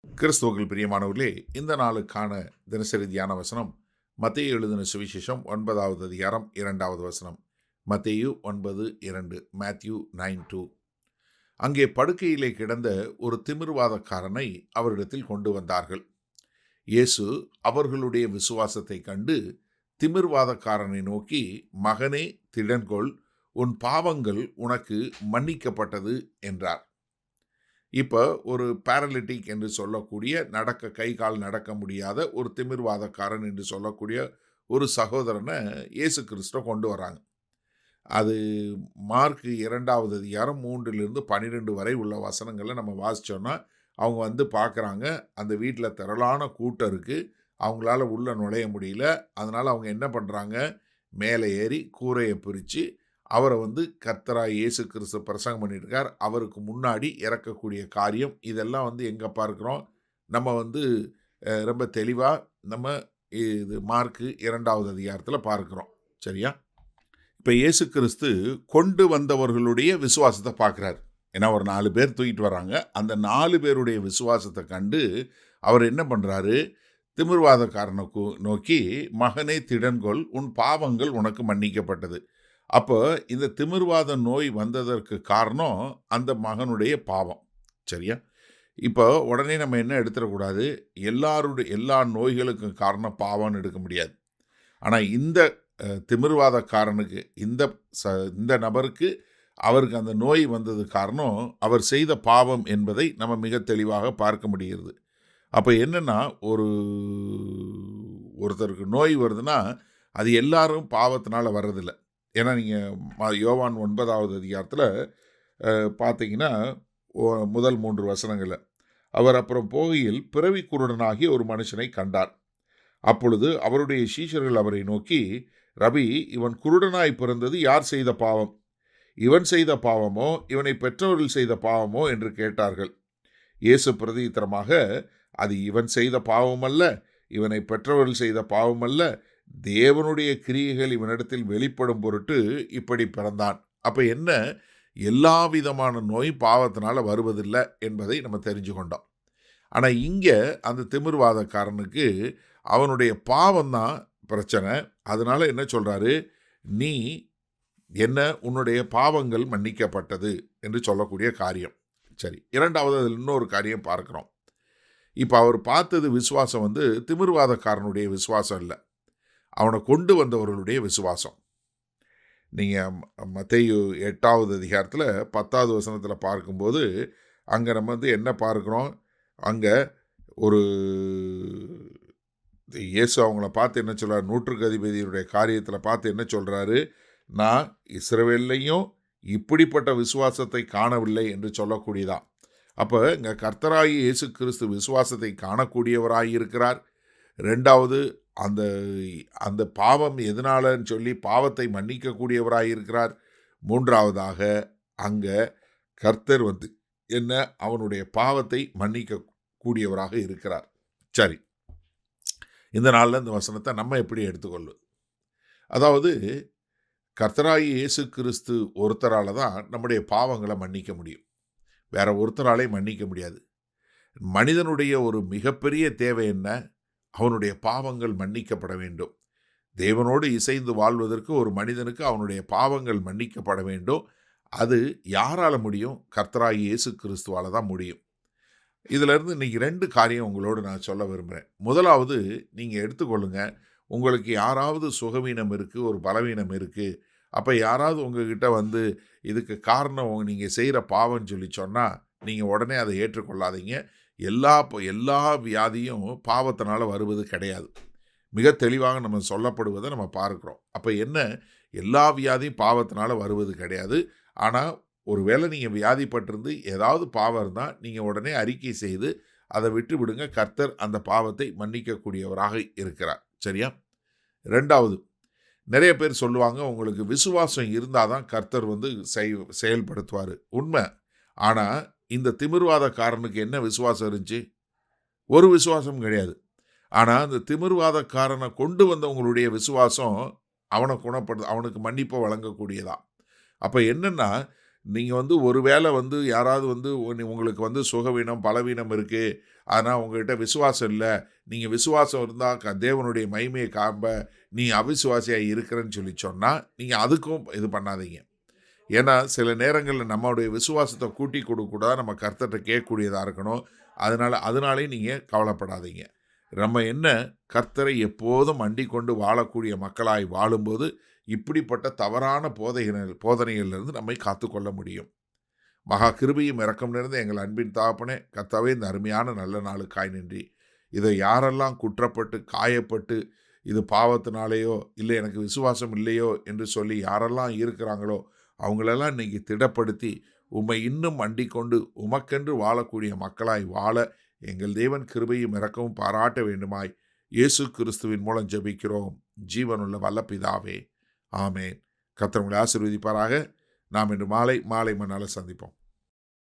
கிறிஸ்துவுக்குள் பிரியமானவர்களே, இந்த நாளுக்கான தினசரி தியான வசனம் மத்தேயு எழுதின சுவிசேஷம் 9வது அதிகாரம் 2வது வசனம். மத்தேயு 9:2, மேத்யூ 9:2. அங்கே படுக்கையிலே கிடந்த ஒரு திமிர்வாதக்காரனை அவரிடத்தில் கொண்டு வந்தார்கள். இயேசு அவர்களுடைய விசுவாசத்தை கண்டு திமிர்வாதக்காரனை நோக்கி, மகனே, திடன்கொள், உன் பாவங்கள் உனக்கு மன்னிக்கப்பட்டது என்றார். இப்போ ஒரு பேரலிட்டிக் என்று சொல்லக்கூடிய, கை கால் நடக்க முடியாத ஒரு திமிர்வாதக்காரன் என்று சொல்லக்கூடிய ஒரு சகோதரனை இயேசு கிறிஸ்து கொண்டு வராங்க. அது மார்க் 2வது அதிகாரம் 3லிருந்து 12 வரை உள்ள வசனங்களை நம்ம வாசித்தோன்னா, அவங்க வந்து பார்க்குறாங்க, அந்த வீட்டில் திரளான கூட்டம் இருக்குது, அவங்களால உள்ளே நுழைய முடியல. அதனால் அவங்க என்ன பண்ணுறாங்க, மேலே ஏறி கூரையை பிரித்து அவரை வந்து கர்த்தராய் இயேசு கிறிஸ்து பிரசங்கம் பண்ணியிருக்கார், அவருக்கு முன்னாடி இறக்கக்கூடிய காரியம் இதெல்லாம் வந்து எங்கே பார்க்குறோம், நம்ம வந்து ரொம்ப தெளிவாக நம்ம இது மார்க் 2வது அதிகாரத்தில் பார்க்குறோம். சரியா? இப்போ இயேசு கிறிஸ்து கொண்டு வந்தவர்களுடைய விசுவாசத்தை பார்க்குறாரு. ஏன்னா ஒரு 4 பேர் தூக்கிட்டு வராங்க. அந்த 4 பேருடைய விசுவாசத்தை கண்டு அவர் என்ன பண்ணுறாரு, திமிர்வாதக்காரனை நோக்கி, மகனே, திடன்கொள், உன் பாவங்கள் உனக்கு மன்னிக்கப்பட்டது. அப்போ இந்த திமிர்வாத நோய் வந்ததற்கு காரணம் அந்த மகனுடைய பாவம். சரியா? இப்போ உடனே நம்ம என்ன எடுத்துடக்கூடாது, எல்லா நோய்களுக்கும் காரணம் பாவம்னு எடுக்க முடியாது. ஆனால் இந்த திமிர்வாதக்காரனுக்கு, இந்த நபருக்கு, அவருக்கு அந்த நோய் வந்தது காரணம் அவர் செய்த பாவம் என்பதை நம்ம மிக தெளிவாக பார்க்க முடிகிறது. அப்போ என்னென்னா, ஒருத்தருக்கு நோய் வருதுன்னா அது எல்லாரும் பாவத்தினால வர்றதில்லை. ஏன்னா நீங்கள் யோவான் 9வது அதிகாரத்தில் பார்த்தீங்கன்னா, முதல் 3 வசனங்களில், அவர் அப்புறம் போகையில் பிறவி குருடனாகிய ஒரு மனுஷனை கண்டார். அப்பொழுது அவருடைய சீஷர்கள் அவரை நோக்கி, ரபி, இவன் குருடனாய் பிறந்தது யார் செய்த பாவம்? இவன் செய்த பாவமோ, இவனை பெற்றவர்கள் செய்த பாவமோ என்று கேட்டார்கள். இயேசு பிரதியுத்தரமாக, அது இவன் செய்த பாவமல்ல, இவனை பெற்றவர்கள் செய்த பாவமல்ல, தேவனுடைய கிரியைகள் இவனிடத்தில் வெளிப்படும் பொருட்டு இப்படி பிறந்தான். அப்போ என்ன, எல்லா விதமான நோய் பாவத்தினால வருவதில்லை என்பதை நம்ம தெரிஞ்சு கொண்டோம். ஆனால் இங்கே அந்த திமிர்வாதக்காரனுக்கு அவனுடைய பாவம்தான் பிரச்சனை. அதனால என்ன சொல்கிறாரு, நீ என்ன, உன்னுடைய பாவங்கள் மன்னிக்கப்பட்டது என்று சொல்லக்கூடிய காரியம். சரி, இரண்டாவது அதில் இன்னொரு காரியம் பார்க்குறோம். இப்போ அவர் பார்த்தது விசுவாசம் வந்து திமிர்வாதக்காரனுடைய விசுவாசம் இல்லை, அவனை கொண்டு வந்தவர்களுடைய விசுவாசம். நீங்கள் மத்தேயு 8வது அதிகாரத்தில் 10வது வசனத்தில் பார்க்கும்போது அங்கே நம்ம வந்து என்ன பார்க்குறோம், அங்கே ஒரு இயேசு அவங்கள பார்த்து என்ன சொல்கிறார், நூற்றுக்கு அதிபதியுடைய காரியத்தில் பார்த்து என்ன சொல்கிறாரு, நான் இஸ்ரவேலையும் இப்படிப்பட்ட விசுவாசத்தை காணவில்லை என்று சொல்லக்கூடியதான். அப்போ இங்கே கர்த்தராகி இயேசு கிறிஸ்து விசுவாசத்தை காணக்கூடியவராக இருக்கிறார். ரெண்டாவது, அந்த அந்த பாவம் எதனாலன்னு சொல்லி பாவத்தை மன்னிக்கக்கூடியவராக இருக்கிறார். மூன்றாவதாக, அங்கே கர்த்தர் வந்து என்ன, அவனுடைய பாவத்தை மன்னிக்க கூடியவராக இருக்கிறார். சரி, இந்த நாளில் இந்த வசனத்தை நம்ம எப்படி எடுத்துக்கொள்வது? அதாவது கர்த்தராகி இயேசு கிறிஸ்து ஒருத்தரால் தான் நம்முடைய பாவங்களை மன்னிக்க முடியும், வேற ஒருத்தராலே மன்னிக்க முடியாது. மனிதனுடைய ஒரு மிகப்பெரிய தேவை என்ன, அவனுடைய பாவங்கள் மன்னிக்கப்பட வேண்டும். தேவனோடு இசைந்து வாழ்வதற்கு ஒரு மனிதனுக்கு அவனுடைய பாவங்கள் மன்னிக்கப்பட வேண்டும். அது யாரால முடியும்? கர்த்தராகி இயேசு கிறிஸ்துவால தான் முடியும். இதிலிருந்து இன்னைக்கு 2 காரியம் உங்களோடு நான் சொல்ல விரும்புகிறேன். முதலாவது, நீங்கள் எடுத்துக்கொள்ளுங்க, உங்களுக்கு யாராவது சுகவீனம் இருக்குது, ஒரு பலவீனம் இருக்குது, அப்போ யாராவது உங்ககிட்ட வந்து இதுக்கு காரணம் நீங்கள் செய்கிற பாவம்னு சொல்லி சொன்னால், நீங்கள் உடனே அதை ஏற்றுக்கொள்ளாதீங்க. எல்லா வியாதியும் பாவத்தினால வருவது கிடையாது. மிக தெளிவாக நம்ம சொல்லப்படுவதை நம்ம பார்க்குறோம். அப்போ என்ன, எல்லா வியாதியும் பாவத்தினால வருவது கிடையாது. ஆனால் ஒருவேளை நீங்கள் வியாதிப்பட்டிருந்து ஏதாவது பாவம் இருந்தால் நீங்கள் உடனே அறிக்கை செய்து அதை விட்டு விடுங்க. கர்த்தர் அந்த பாவத்தை மன்னிக்கக்கூடியவராக இருக்கிறார். சரியா? ரெண்டாவது, நிறைய பேர் சொல்லுவாங்க, உங்களுக்கு விசுவாசம் இருந்தால் தான் கர்த்தர் வந்து செயல்படுத்துவார். உண்மை. ஆனால் இந்த திமிர்வாதக்காரனுக்கு என்ன விசுவாசம் இருந்துச்சு? ஒரு விசுவாசம் கிடையாது. ஆனால் அந்த திமிர்வாதக்காரனை கொண்டு வந்தவங்களுடைய விசுவாசம் அவனுக்கு மன்னிப்பை வழங்கக்கூடியதா. அப்போ என்னென்னா, நீங்கள் வந்து ஒரு வேளை வந்து யாராவது வந்து உங்களுக்கு வந்து சுகவீனம், பலவீனம் இருக்குது, ஆனால் உங்ககிட்ட விசுவாசம் இல்லை, நீங்கள் விசுவாசம் இருந்தால் தேவனுடைய மகிமையை காண்ப, நீ அவிசுவாசியாக இருக்கிறன்னு சொல்லி சொன்னால் நீங்கள் அதுக்கும் இது பண்ணாதீங்க. ஏன்னா சில நேரங்களில் நம்மளுடைய விசுவாசத்தை கூட்டி கொடுக்கூடாது, நம்ம கர்த்தர்கிட்ட கேட்கக்கூடியதாக இருக்கணும். அதனாலே நீங்கள் கவலைப்படாதீங்க. நம்ம என்ன கர்த்தரை எப்போதும் அண்டிக் கொண்டு வாழக்கூடிய மக்களாய் வாழும்போது இப்படிப்பட்ட தவறான போதனைகளிலிருந்து நம்மை காத்துக்கொள்ள முடியும். மகா கிருபையும் இரக்கம் நிறைந்த எங்கள் அன்பின் தகப்பனே, கர்த்தாவே, இந்த அருமையான நல்ல நாளுக்காய் நன்றி. இதை யாரெல்லாம் குற்றப்பட்டு காயப்பட்டு இது பாவத்தினாலேயோ இல்லை எனக்கு விசுவாசம் இல்லையோ என்று சொல்லி யாரெல்லாம் இருக்கிறாங்களோ அவங்களெல்லாம் இன்னைக்கு திடப்படுத்தி உம்மை இன்னும் அண்டிக் கொண்டு உமக்கென்று வாழக்கூடிய மக்களாய் வாழ எங்கள் தேவன் கிருபையும் இரக்கமும் பாராட்ட வேண்டுமாய் இயேசு கிறிஸ்துவின் மூலம் ஜெபிக்கிறோம் ஜீவனுள்ள வல்ல பிதாவே, ஆமேன். கர்த்தர் உங்களை ஆசீர்வதிப்பாராக. நாம் இன்று மாலை மண்ணால் சந்திப்போம்.